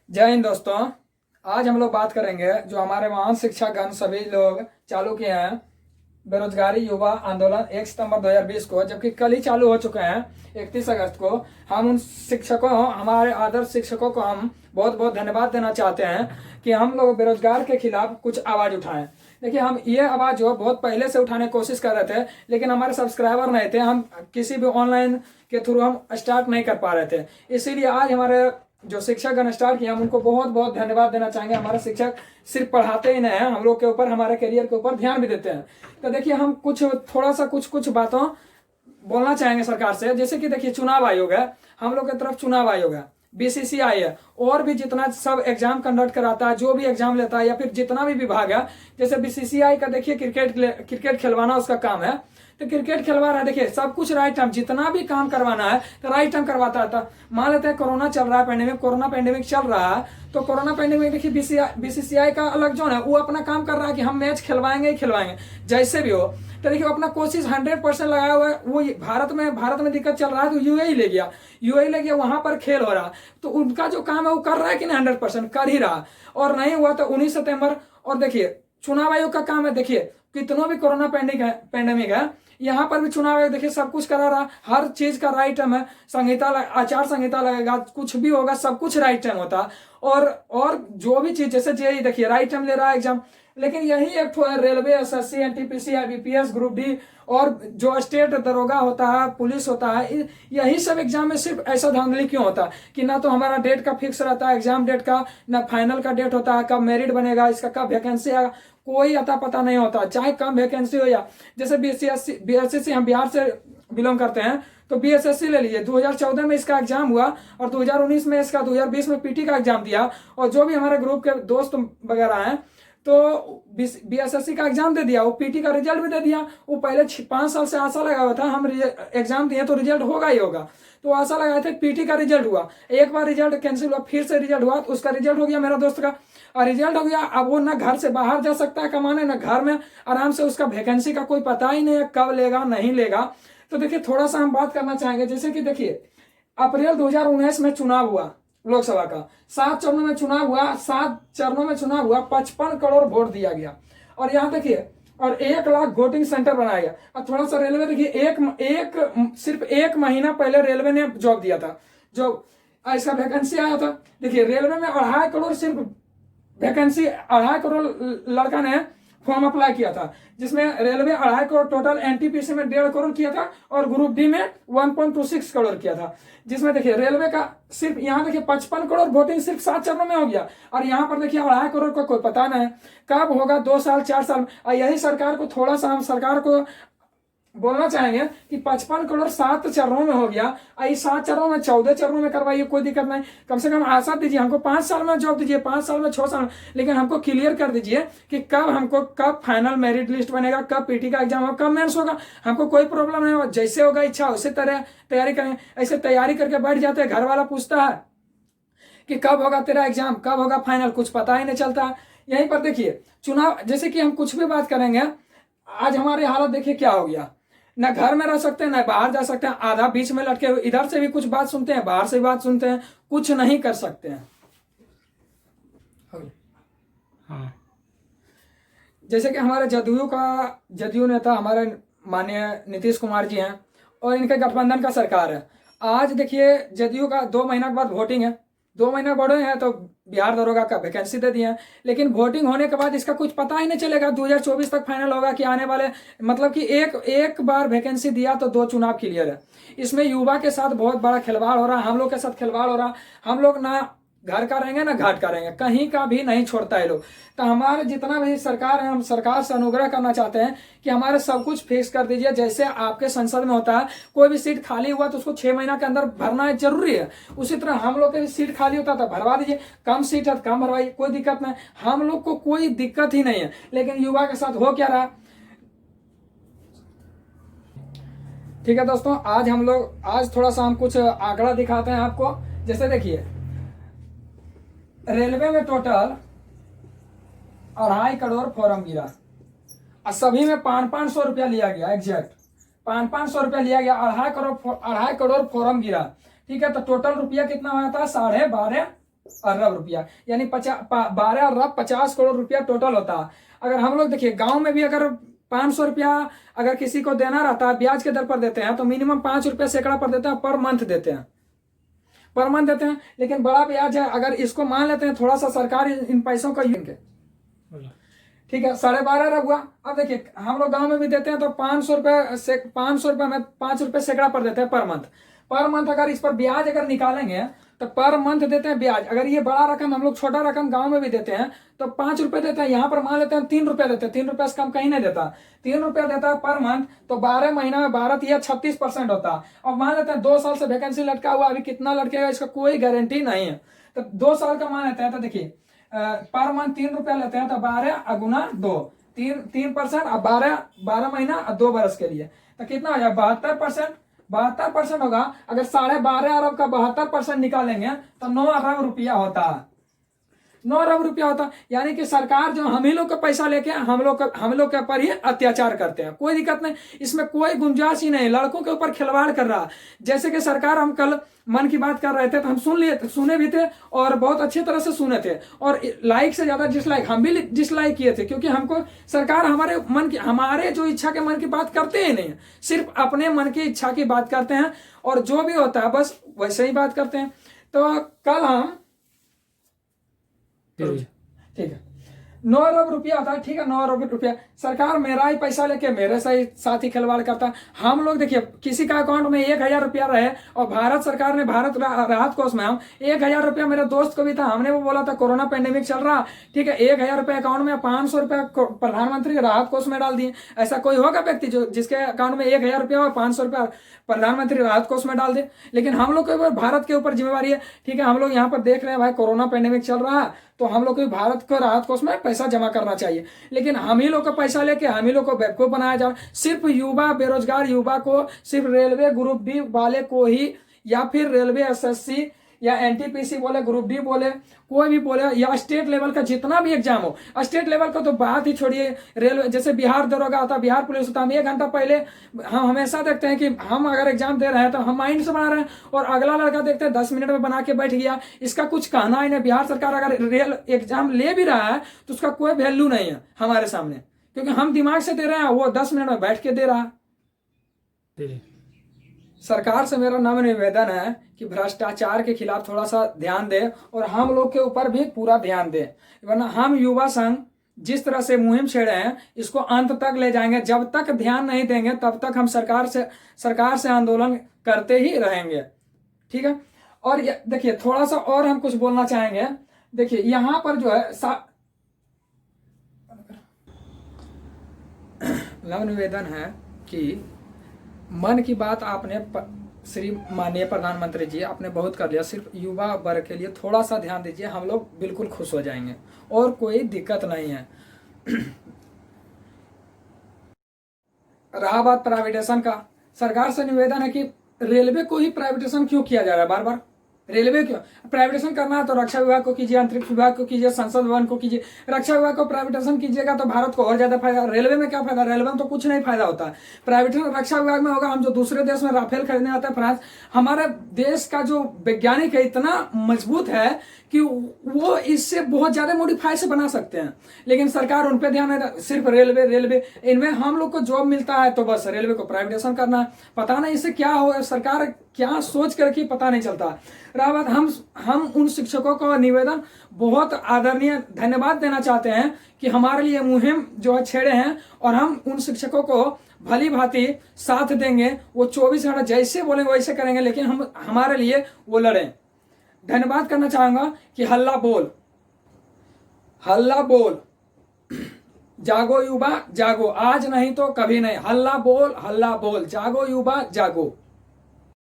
जय हिंद दोस्तों। आज हम लोग बात करेंगे जो हमारे महान शिक्षागण सभी लोग चालू किए हैं बेरोजगारी युवा आंदोलन 1 सितंबर 2020 को, जबकि कल ही चालू हो चुके हैं 31 अगस्त को। हम उन शिक्षकों, हमारे आदर्श शिक्षकों को हम बहुत बहुत धन्यवाद देना चाहते हैं कि हम लोग बेरोजगार के खिलाफ कुछ आवाज उठाएं। देखिए, हम ये आवाज जो बहुत पहले से उठाने की कोशिश कर रहे थे, लेकिन हमारे सब्सक्राइबर नहीं थे, हम किसी भी ऑनलाइन के थ्रू हम स्टार्ट नहीं कर पा रहे थे। इसीलिए आज हमारे जो शिक्षकगण स्टार्ट किए, हम उनको बहुत बहुत धन्यवाद देना चाहेंगे। हमारे शिक्षक सिर्फ पढ़ाते ही नहीं हैं, हम लोग के ऊपर, हमारे करियर के ऊपर ध्यान भी देते हैं। तो देखिए, हम थोड़ा सा कुछ बातों बोलना चाहेंगे सरकार से। जैसे कि देखिए, चुनाव आयोग है, हम लोग की तरफ चुनाव आयोग है, बीसीसीआई है, और भी जितना सब एग्जाम कंडक्ट कराता है, जो भी एग्जाम लेता है, या फिर जितना भी विभाग है। जैसे बीसीसीआई का देखिए, क्रिकेट खिलवाना उसका काम है, तो क्रिकेट खिलवा रहा है। देखिए, सब कुछ राइट टाइम, जितना भी काम करवाना है तो राइट टाइम करवाता था। मान लेते हैं कोरोना चल रहा है, कोरोना पेंडेमिक चल रहा है, तो कोरोना पेंडेमिक देखिए बीसीसीआई का अलग जोन है, वो अपना काम कर रहा है कि हम मैच खिलवाएंगे ही खिलवाएंगे जैसे भी हो। तो देखिए, अपना कोशिश 100% लगाया हुआ है। वो भारत में दिक्कत चल रहा है तो यूएई ले गया, वहां पर खेल हो रहा, तो उनका जो काम है वो कर रहा है कि नहीं, 100% कर ही रहा। और नहीं हुआ तो 19 सितंबर। और देखिए, चुनाव आयोग का काम है, देखिए कितनों भी कोरोना पेंडेमिक है, यहाँ पर भी चुनाव आयोग देखिए सब कुछ करा रहा, हर चीज का राइट टाइम है। आचार संहिता लगेगा, कुछ भी होगा, सब कुछ राइट टाइम होता। और जो भी चीज, जैसे जेई देखिए राइट टाइम ले रहा है एग्जाम। लेकिन यही एक ठो है, railway, SSC, NTPC, IBPS, group D, और जो स्टेट दरोगा होता है, पुलिस होता है, यही सब एग्जाम में सिर्फ ऐसा धांधली क्यों होता है कि ना तो हमारा डेट का फिक्स रहता है एग्जाम डेट का, ना फाइनल का डेट होता है, कब मेरिट बनेगा, इसका कब वैकेंसी आएगा, कोई अता पता नहीं होता। चाहे कम वैकेंसी हो, या जैसे बीएसएससी, हम बिहार से बिलोंग करते हैं, तो बीएसएससी ले लीजिए, 2014 में इसका एग्जाम हुआ, और 2019 में इसका, 2020 में पीटी का एग्जाम दिया। और जो भी हमारे ग्रुप के दोस्त वगैरह हैं, तो बीएसएससी का एग्जाम दे दिया, वो पीटी का रिजल्ट भी दे दिया। वो पहले 5 साल से आशा लगा हुआ था, हम एग्जाम दिए तो रिजल्ट होगा ही होगा, तो आशा लगाए थे। पीटी का रिजल्ट हुआ, एक बार रिजल्ट कैंसिल हुआ, फिर से रिजल्ट हुआ, तो उसका रिजल्ट हो गया मेरा दोस्त का, और रिजल्ट हो गया। अब वो ना घर से बाहर जा सकता है कमाने, ना घर में आराम से, उसका वैकेंसी का कोई पता ही नहीं है कब लेगा नहीं लेगा। तो देखिए, थोड़ा सा हम बात करना चाहेंगे। जैसे कि देखिए, अप्रैल 2019 में चुनाव हुआ लोकसभा का, 7 चरणों में चुनाव हुआ, 7 चरणों में चुनाव हुआ, 55 करोड़ वोट दिया गया। और यहाँ देखिए, और 1 लाख वोटिंग सेंटर बनाया गया। और थोड़ा सा रेलवे देखिए, सिर्फ 1 महीना पहले रेलवे ने जॉब दिया था, जो इसका वैकेंसी आया था। देखिए, रेलवे में 2.5 करोड़ सिर्फ वैकेंसी, 2.5 करोड़ लड़का ने फॉर्म अप्लाई किया था, जिसमें रेलवे 2.5 करोड़ टोटल, एनटीपीसी में 1.5 करोड़ किया था, और ग्रुप डी में 1.26 करोड़ किया था। जिसमें देखिए, रेलवे का सिर्फ यहाँ देखिए 55 करोड़ वोटिंग सिर्फ 7 चरणों में हो गया। और यहाँ पर देखिए 2.5 करोड़ का कोई पता नहीं कब होगा, 2 साल 4 साल। और यही सरकार को, थोड़ा सा हम सरकार को बोलना चाहेंगे कि 55 करोड़ 7 चरणों में हो गया, इस 7 चरणों में 14 चरणों में करवाइए, कोई दिक्कत नहीं। कम से कम आशा दीजिए, हमको 5 साल में जॉब दीजिए, 5 साल में, 6 साल में, लेकिन हमको क्लियर कर दीजिए कि कब फाइनल मेरिट लिस्ट बनेगा, कब पीटी का एग्जाम होगा, कब मेंस होगा। हमको कोई प्रॉब्लम नहीं होगा, जैसे होगा इच्छा उसी तरह तैयारी करेंगे। ऐसे तैयारी करके बैठ जाते हैं, घर वाला पूछता है कि कब होगा तेरा एग्जाम, कब होगा फाइनल, कुछ पता ही नहीं चलता। यहीं पर देखिए, चुनाव, जैसे कि हम कुछ भी बात करेंगे, आज हमारी हालत देखिए क्या हो गया, ना घर में रह सकते हैं, ना बाहर जा सकते हैं, आधा बीच में लटके हुए, इधर से भी कुछ बात सुनते हैं, बाहर से भी बात सुनते हैं, कुछ नहीं कर सकते हैं। हाँ, जैसे कि हमारे जदयू नेता हमारे माननीय नीतीश कुमार जी हैं, और इनके गठबंधन का सरकार है। आज देखिए, जदयू का 2 महीना के बाद वोटिंग है, 2 महीना बढ़े हैं, तो बिहार दरोगा का वैकेंसी दे दिए हैं। लेकिन वोटिंग होने के बाद इसका कुछ पता ही नहीं चलेगा, 2024 तक फाइनल होगा कि आने वाले, मतलब कि एक बार वैकेंसी दिया तो 2 चुनाव क्लियर है। इसमें युवा के साथ बहुत बड़ा खिलवाड़ हो रहा है, हम लोग के साथ खिलवाड़ हो रहा। हम लोग ना घर का रहेंगे ना घाट का रहेंगे, कहीं का भी नहीं छोड़ता है लोग। तो हमारे जितना भी सरकार है, हम सरकार से अनुग्रह करना चाहते हैं कि हमारे सब कुछ फिक्स कर दीजिए। जैसे आपके संसद में होता है, कोई भी सीट खाली हुआ तो उसको 6 महीना के अंदर भरना जरूरी है, उसी तरह हम लोग के भी सीट खाली होता था, भरवा दीजिए। कम सीट है तो कम भरवाइए, कोई दिक्कत नहीं, हम लोग को कोई दिक्कत ही नहीं है। लेकिन युवा के साथ हो क्या रहा। ठीक है दोस्तों, आज थोड़ा सा हम कुछ आंकड़ा दिखाते हैं आपको। जैसे देखिए, रेलवे में टोटल 2.5 करोड़ फॉर्म गिरा, और सभी में 500 रुपया लिया गया, एग्जैक्ट 500 रुपया लिया गया। 2.5 करोड़ फॉर्म गिरा, ठीक है। तो टोटल रुपया कितना हुआ था, 12.5 अरब रुपया, यानी 12 अरब 50 करोड़ रुपया टोटल होता। अगर हम लोग देखिए गांव में भी अगर 500 रुपया अगर किसी को देना रहता है ब्याज के दर पर देते हैं, तो मिनिमम 5 रुपया सैकड़ा पर देते हैं, पर मंथ देते हैं, पर मंथ देते हैं। लेकिन बड़ा ब्याज है, अगर इसको मान लेते हैं थोड़ा सा सरकार इन पैसों का ठीक है 12.5 अरब हुआ। अब देखिए हम लोग गांव में भी देते हैं तो 500 रुपये से 500 रुपये में 5 रुपये सैकड़ा पर देते हैं पर मंथ। पर मंथ अगर इस पर ब्याज अगर निकालेंगे तो पर मंथ देते हैं ब्याज। अगर ये बड़ा रकम हम लोग छोटा रकम गांव में भी देते हैं तो 5 रुपये देते हैं, यहाँ पर मान लेते हैं 3 रुपये देते हैं, 3 रुपये से कम कहीं नहीं देता, 3 रुपये देता है पर मंथ। तो 12 महीना में 12 या 36% होता। अब मान लेते हैं 2 साल से वैकेंसी लटका हुआ, अभी कितना लटकेगा इसका कोई गारंटी नहीं है। तो 2 साल का मान लेते हैं, तो देखिए पर मंथ 3 रुपया लेते हैं तो 12 गुना 2 3%, अब 12 महीना और 2 बरस के लिए तो कितना हो जाए 72%। 72% होगा। अगर 12.5 अरब का 72% निकालेंगे तो 9 अरब रुपया होता है, 9 अरब रुपया होता। यानी कि सरकार जो हम ही लोग का पैसा लेके हम लोग के ऊपर ही अत्याचार करते हैं। कोई दिक्कत नहीं, इसमें कोई गुंजाइश ही नहीं, लड़कों के ऊपर खिलवाड़ कर रहा। जैसे कि सरकार, हम कल मन की बात कर रहे थे तो हम सुने भी थे और बहुत अच्छी तरह से सुने थे, और लाइक से ज्यादा डिसलाइक हम भी डिसलाइक किए थे, क्योंकि हमको सरकार हमारे जो इच्छा के मन की बात करते ही नहीं, सिर्फ अपने मन की इच्छा की बात करते हैं, और जो भी होता है बस वैसे ही बात करते हैं। तो कल हम ठीक है 9 अरब रुपया आता है, ठीक है 9 अरब रुपया सरकार मेरा ही पैसा लेके मेरे साथ ही खिलवाड़ करता है। हम लोग देखिए किसी का अकाउंट में 1000 रुपया रहे और भारत सरकार ने भारत राहत कोष में हम 1000 रुपया, मेरे दोस्त को भी था, हमने वो बोला था कोरोना पेंडेमिक चल रहा, ठीक है 1000 रुपया अकाउंट में 500 रुपया प्रधानमंत्री राहत कोष में डाल दिए। ऐसा कोई होगा व्यक्ति जिसके अकाउंट में 1000 रुपया और 500 रुपया प्रधानमंत्री राहत कोष में डाल दे? लेकिन हम लोग के ऊपर भारत के ऊपर जिम्मेवारी है, ठीक है हम लोग यहाँ पर देख रहे हैं भाई कोरोना पेंडेमिक चल रहा है, तो हम लोग को भारत को राहत कोष में पैसा जमा करना चाहिए। लेकिन हम ही लोग का पैसा लेके हम ही लोग को बेवकूफ बनाया जा रहा। सिर्फ युवा, बेरोजगार युवा को, सिर्फ रेलवे ग्रुप डी वाले को ही, या फिर रेलवे एसएससी या एनटीपीसी बोले, ग्रुप डी बोले, कोई भी बोले, या स्टेट लेवल का जितना भी एग्जाम हो, स्टेट लेवल का तो बात ही छोड़िए। रेलवे जैसे बिहार दरोगा होता, बिहार पुलिस होता, हम 1 घंटा पहले हम हमेशा देखते हैं कि हम अगर एग्जाम दे रहे हैं तो हम माइंड से बना रहे हैं, और अगला लड़का देखते हैं 10 मिनट में बना के बैठ गया, इसका कुछ कहना ही नहीं। बिहार सरकार अगर रेल एग्जाम ले भी रहा है तो उसका कोई वैल्यू नहीं है हमारे सामने, क्योंकि हम दिमाग से दे रहे हैं, वो 10 मिनट में बैठ के दे रहा है। सरकार से मेरा नम्र निवेदन है कि भ्रष्टाचार के खिलाफ थोड़ा सा ध्यान दे और हम लोग के ऊपर भी पूरा ध्यान दे, वरना हम युवा संघ जिस तरह से मुहिम छेड़े हैं इसको अंत तक ले जाएंगे। जब तक ध्यान नहीं देंगे तब तक हम सरकार से आंदोलन करते ही रहेंगे, ठीक है। और देखिए थोड़ा सा और हम कुछ बोलना चाहेंगे। देखिए यहाँ पर जो है नम्र निवेदन है कि मन की बात आपने श्री माननीय प्रधानमंत्री जी आपने बहुत कर लिया, सिर्फ युवा वर्ग के लिए थोड़ा सा ध्यान दीजिए, हम लोग बिल्कुल खुश हो जाएंगे और कोई दिक्कत नहीं है। रहा बात प्राइवेटेशन का, सरकार से निवेदन है कि रेलवे को ही प्राइवेटेशन क्यों किया जा रहा है बार बार? रेलवे क्यों प्राइवेटेशन करना है? तो रक्षा विभाग को कीजिए, अंतरिक्ष विभाग को कीजिए, संसद भवन को कीजिए। रक्षा विभाग को प्राइवेटेशन कीजिएगा तो भारत को और ज्यादा फायदा, रेलवे में क्या फायदा? रेलवे में तो कुछ नहीं फायदा होता है। प्राइवेटेशन रक्षा विभाग में होगा। हम जो दूसरे देश में राफेल खरीदने आता है फ्रांस, हमारे देश का जो वैज्ञानिक है इतना मजबूत है कि वो इससे बहुत ज्यादा मॉडिफाई से बना सकते हैं, लेकिन सरकार उन पे ध्यान नहीं। सिर्फ रेलवे इनमें हम लोग को जॉब मिलता है तो बस रेलवे को प्राइवेटेशन करना है। पता नहीं इससे क्या हो, सरकार क्या सोच करके पता नहीं चलता। रहा बात हम उन शिक्षकों को निवेदन बहुत आदरणीय धन्यवाद देना चाहते हैं कि हमारे लिए मुहिम जो है छेड़े हैं, और हम उन शिक्षकों को भली भांति साथ देंगे। वो 24 घंटा जैसे बोलेंगे वैसे करेंगे, लेकिन हम हमारे लिए वो लड़ें। धन्यवाद करना चाहूंगा कि हल्ला बोल जागो युवा जागो, आज नहीं तो कभी नहीं। हल्ला बोल जागो युवा जागो।